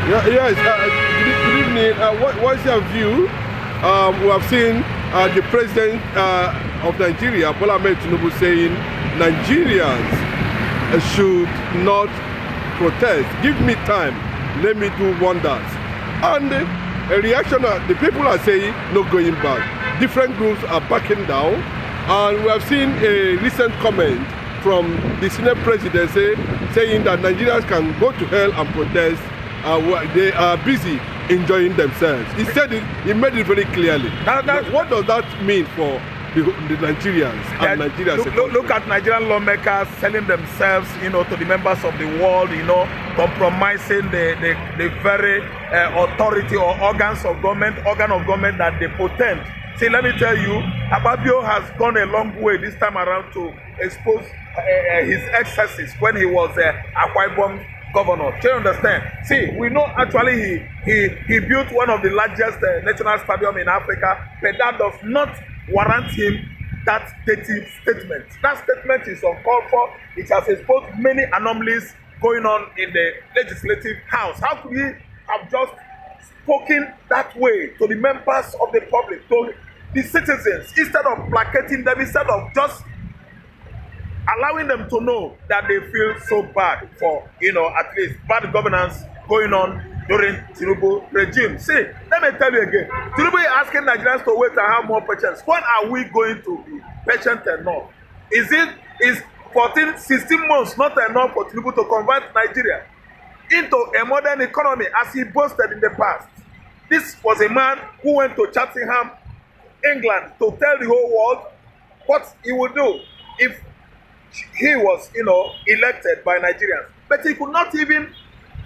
Yes, good evening. What's your view? We have seen the president of Nigeria, Bola Ahmed Tinubu, saying Nigerians should not protest. Give me time, let me do wonders. And a reaction, the people are saying no going back. Different groups are backing down. And we have seen a recent comment from the Senate presidency saying that Nigerians can go to hell and protest. They are busy enjoying themselves. He said it, he made it very clearly. What does that mean for the Nigerians and Nigeria? Look at Nigerian lawmakers selling themselves, to the members of the world, compromising the very authority or organ of government that they potent. See, let me tell you, Akpabio has gone a long way this time around to expose his excesses when he was Akpabio governor. Do you understand? See, we know actually he built one of the largest national stadium in Africa, but that does not warrant him that dirty statement. That statement is uncalled for. It has exposed many anomalies going on in the legislative house. How could he have just spoken that way to the members of the public, to the citizens, instead of placating them, instead of just allowing them to know that they feel so bad for, at least bad governance going on during Tinubu regime. See, let me tell you again, Tinubu is asking Nigerians to wait and have more patience. When are we going to be patient enough? Is 14, 16 months not enough for Tinubu to convert Nigeria into a modern economy as he boasted in the past? This was a man who went to Cheltenham, England, to tell the whole world what he would do if he was, elected by Nigerians. But he could not even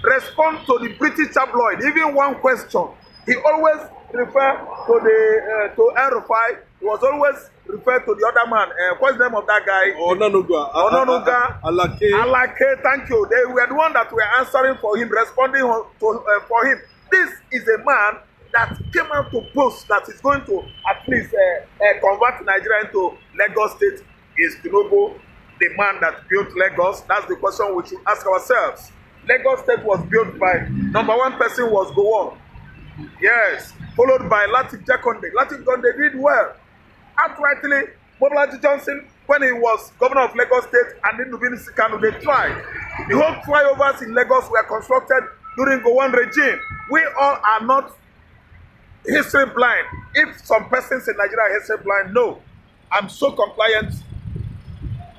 respond to the British tabloid, even one question. He always referred to El-Rufai. He was always referred to the other man. What's the name of that guy? Onanuga. Alake, thank you. They were the one that were answering for him, responding for him. This is a man that came out to boast that he's going to at least convert Nigeria into Lagos State. Is Tinubu the man that built Lagos? That's the question we should ask ourselves. Lagos State was built by, number one person was Godwin. Yes, followed by Latif Jakonde. Latif Jakonde did well. Outrightly, Mobolaji Johnson, when he was governor of Lagos State, and then Nubini Sikanu, they tried. The whole flyovers in Lagos were constructed during Godwin regime. We all are not history blind. If some persons in Nigeria are history blind, no. I'm so compliant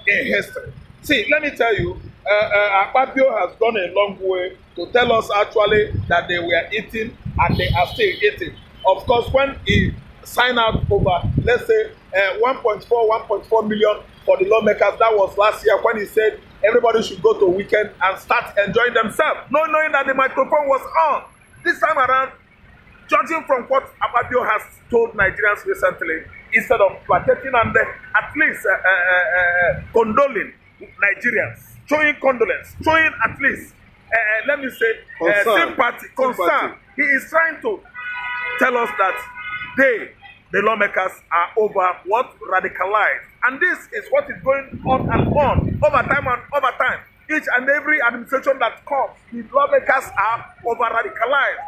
in history. See, let me tell you, Akpabio has gone a long way to tell us actually that they were eating and they are still eating. Of course, when he signed out over, let's say, 1.4 million for the lawmakers, that was last year when he said everybody should go to a weekend and start enjoying themselves, not knowing that the microphone was on. This time around, judging from what Akpabio has told Nigerians recently, instead of placating and at least condoling Nigerians, showing condolence, showing at least, let me say, sympathy, concern. He is trying to tell us that they, the lawmakers, are over what? Radicalized. And this is what is going on and on, over time and over time. Each and every administration that comes, the lawmakers are over radicalized.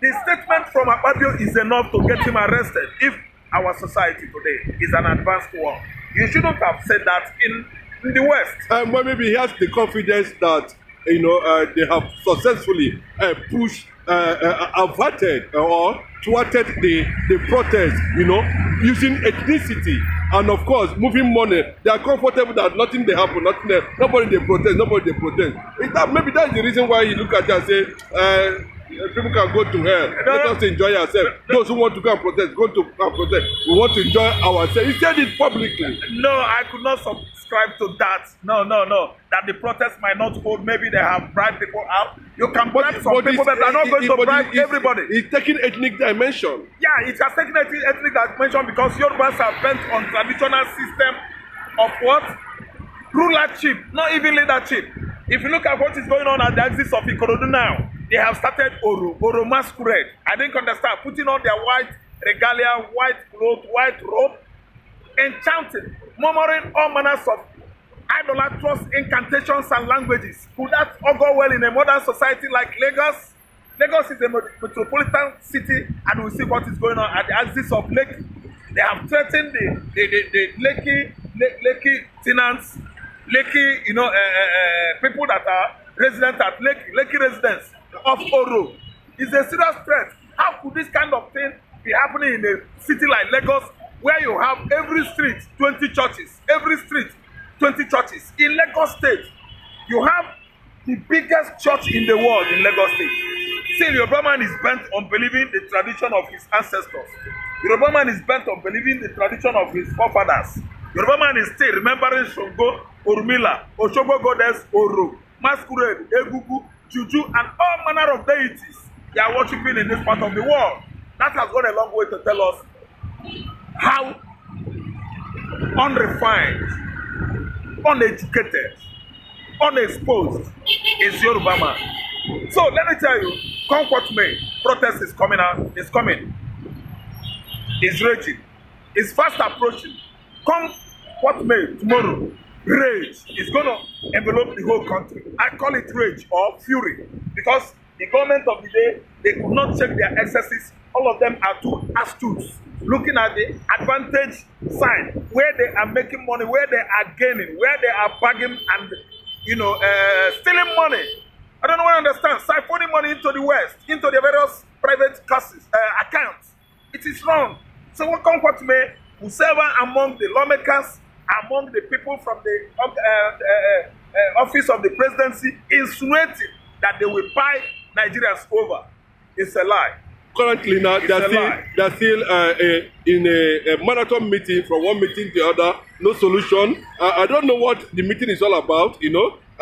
The statement from Akpabio is enough to get him arrested if our society today is an advanced world. You shouldn't have said that in the West. Well, maybe he has the confidence that they have successfully pushed, averted or thwarted the protest, using ethnicity and of course moving money. They are comfortable that nothing they happen, nobody they protest. Maybe that's the reason why he look at it and say, people can go to hell. Let us enjoy ourselves. Those who want to go and protest, go to protest. We want to enjoy ourselves. He said it publicly. No, I could not subscribe to that. No. That the protest might not hold. Maybe they have bribed people out. You can bribe some people that are not going to bribe everybody. It's taking ethnic dimension. Yeah, it has taken ethnic dimension because Yorubas are bent on traditional system of what? Rulership, not even leadership. If you look at what is going on at the exits of Ikorodu now, they have started Oro masquerade. I didn't understand. Putting on their white regalia, white cloth, white robe, enchanting, murmuring all manners of idolatrous incantations and languages. Could that all go well in a modern society like Lagos? Lagos is a metropolitan city, and we see what is going on at the axis of Lekki. They have threatened the Lekki tenants, Lekki, people that are resident at Lekki residents of Oro. It's a serious threat. How could this kind of thing be happening in a city like Lagos, where you have every street 20 churches, every street 20 churches? In Lagos State, you have the biggest church in the world in Lagos State. See, Yoruba man is bent on believing the tradition of his ancestors. Yoruba man is bent on believing the tradition of his forefathers. Yoruba man is still remembering Shongo, Orumila, Oshogo goddess, Oro, masquerade, Egugu, Juju, and all manner of deities they are worshiping in this part of the world. That has gone a long way to tell us how unrefined, uneducated, unexposed is Yoruba man. So let me tell you, come what may, protest is coming out, it's coming. It's raging. It's fast approaching. Come what may, tomorrow, rage is going to envelop the whole country. I call it rage or fury, because the government of the day, they could not check their excesses. All of them are too astute, looking at the advantage side, where they are making money, where they are gaining, where they are bagging and stealing money. I don't know what I understand. Siphoning money into the West, into the various private classes, accounts. It is wrong. So what come what may, whosoever among the lawmakers, among the people from the office of the presidency, insinuating that they will buy Nigerians over, it's a lie. Currently now, they're still in a marathon meeting, from one meeting to the other, no solution. I don't know what the meeting is all about,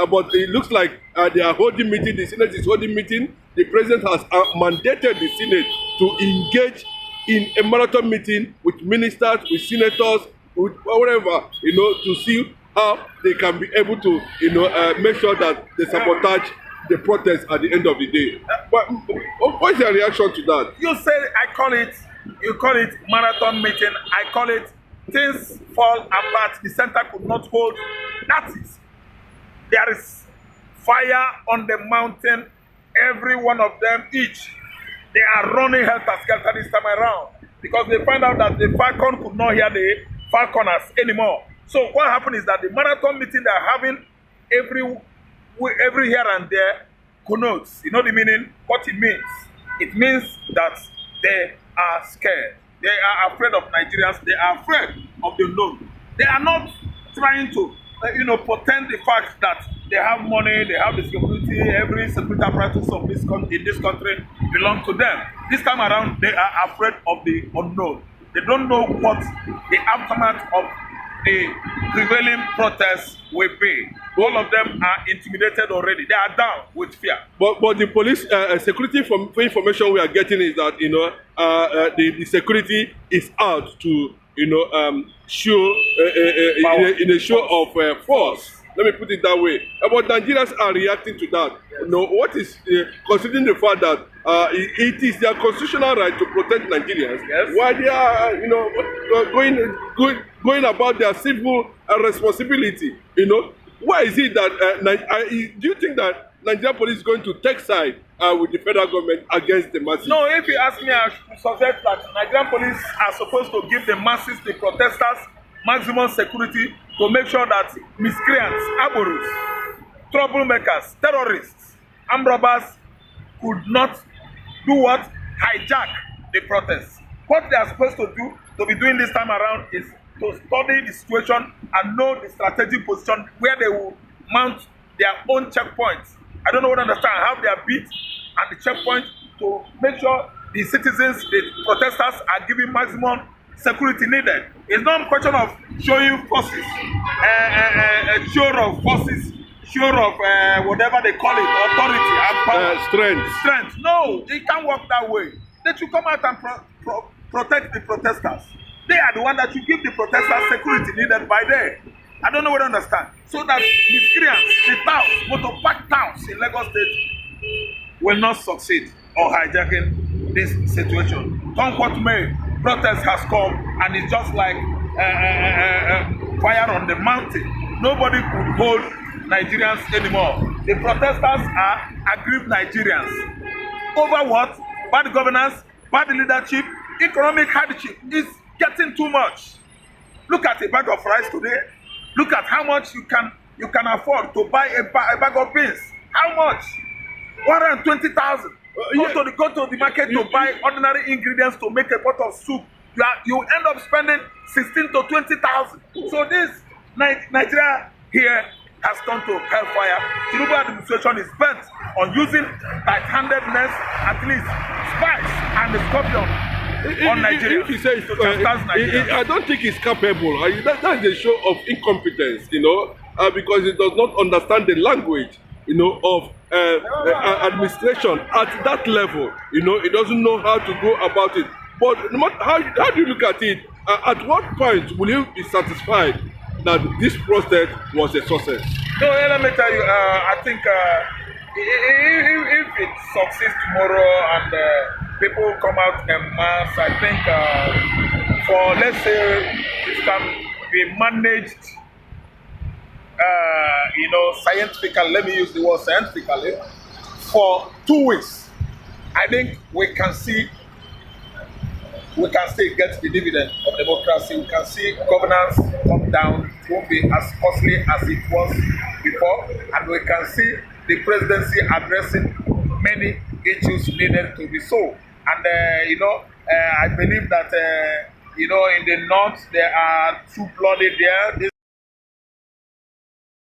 but it looks like they are holding meeting, the Senate is holding meeting. The president has mandated the Senate to engage in a marathon meeting with ministers, with senators, with whatever, to see how they can be able to, make sure that they sabotage the protest at the end of the day. But what's your reaction to that? You call it marathon meeting. I call it things fall apart. The center could not hold. That is, there is fire on the mountain. Every one of them, each, they are running helter-skelter this time around, because they find out that the falcon could not hear the falconers anymore. So what happened is that the marathon meeting they are having every here and there connotes, you know the meaning, what it means. It means that they are scared. They are afraid of Nigerians. They are afraid of the unknown. They are not trying to, pretend the fact that they have money, they have the security, every security apparatus of this in this country belongs to them. This time around, they are afraid of the unknown. They don't know what the aftermath of the prevailing protests will be. All of them are intimidated already. They are down with fear. But the police security from information we are getting is that the security is out to show in a show of force. Let me put it that way. But Nigerians are reacting to that. Yes. What is considering the fact that it is their constitutional right to protect Nigerians, yes, while they are going about their civil responsibility. Why is it that do you think that Nigerian police is going to take side with the federal government against the masses? No, if you ask me, I should suggest that Nigerian police are supposed to give the masses, the protesters, maximum security to make sure that miscreants, aboros, troublemakers, terrorists, armed robbers could not do what? Hijack the protests. What they are supposed to do, to be doing this time around, is to study the situation and know the strategic position where they will mount their own checkpoints. I don't know what I understand, have their beat and the checkpoint to make sure the citizens, the protesters are given maximum security needed. It's not a question of showing forces, show of forces, show of whatever they call it, authority and power. Strength. No, it can't work that way. They should come out and protect the protesters. They are the ones that should give the protesters security needed by them. I don't know what I understand. So that miscreants, the towns, motor-packed towns in Lagos State will not succeed or hijacking this situation. Come what may, protest has come and it's just like fire on the mountain. Nobody could hold Nigerians anymore. The protesters are aggrieved Nigerians. over what? Bad governance, bad leadership, economic hardship is getting too much. Look at a bag of rice today. Look at how much you can afford to buy a bag of beans. How much? 120,000. Go to the market to buy ordinary ingredients to make a pot of soup. You end up spending 16 to 20,000. So this Nigeria here has turned to hellfire. Tinubu administration is bent on using tight-handedness, at least spice and the scorpion on Nigeria. If he says, I don't think he's capable. That's a show of incompetence, you know, because he does not understand the language, you know, of administration at that level. You know, he doesn't know how to go about it. But no matter how do you look at it? At what point will you be satisfied that this process was a success? No, let me tell you, I think if it succeeds tomorrow and people come out en masse, I think for, let's say, it can be managed, you know, scientifically, let me use the word scientifically, for 2 weeks, I think we can still get the dividend of democracy. We can see governance come down. It won't be as costly as it was before. And we can see the presidency addressing many issues needed to be solved. And, you know, I believe that, you know, in the north, there are two bloody there.